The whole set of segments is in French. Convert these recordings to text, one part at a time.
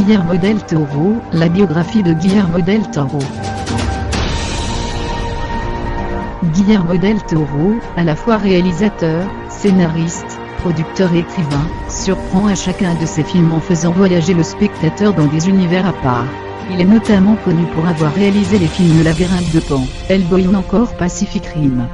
Guillermo del Toro, la biographie de Guillermo del Toro. Guillermo del Toro, à la fois réalisateur, scénariste, producteur et écrivain, surprend à chacun de ses films en faisant voyager le spectateur dans des univers à part. Il est notamment connu pour avoir réalisé les films Le Labyrinthe de Pan, Hellboy ou encore Pacific Rim.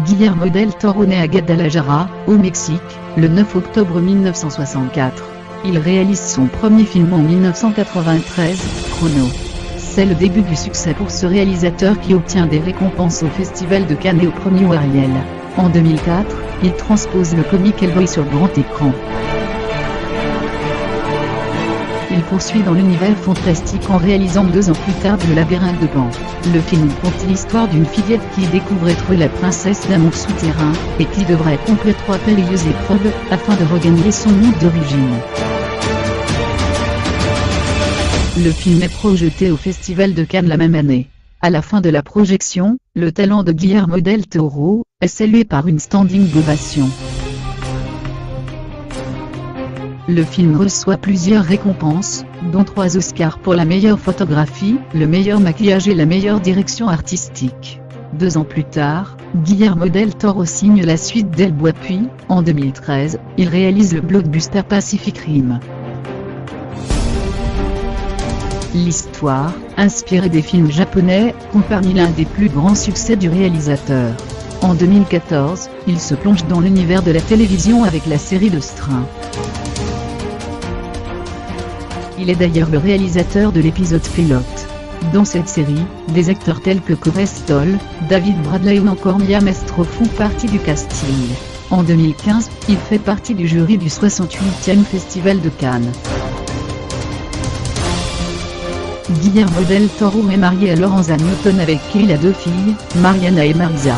Guillermo del Toro naît à Guadalajara, au Mexique, le 9 octobre 1964. Il réalise son premier film en 1993, Chrono. C'est le début du succès pour ce réalisateur qui obtient des récompenses au Festival de Cannes et au Premier Ariel. En 2004, il transpose le comique Hellboy sur grand écran. Il poursuit dans l'univers fantastique en réalisant 2 ans plus tard Le Labyrinthe de Pan. Le film conte l'histoire d'une fillette qui découvre être la princesse d'un monde souterrain, et qui devra accomplir 3 périlleuses épreuves, afin de regagner son monde d'origine. Le film est projeté au Festival de Cannes la même année. À la fin de la projection, le talent de Guillermo del Toro est salué par une standing ovation. Le film reçoit plusieurs récompenses, dont 3 Oscars pour la meilleure photographie, le meilleur maquillage et la meilleure direction artistique. 2 ans plus tard, Guillermo del Toro signe la suite d'Hellboy puis, en 2013, il réalise le blockbuster Pacific Rim. L'histoire, inspirée des films japonais, compte parmi l'un des plus grands succès du réalisateur. En 2014, il se plonge dans l'univers de la télévision avec la série de Strain. Il est d'ailleurs le réalisateur de l'épisode pilote. Dans cette série, des acteurs tels que Corey Stoll, David Bradley ou encore Mia Maestro font partie du casting. En 2015, il fait partie du jury du 68e Festival de Cannes. Guillermo del Toro est marié à Lorenza Newton avec qui il a 2 filles, Mariana et Marisa.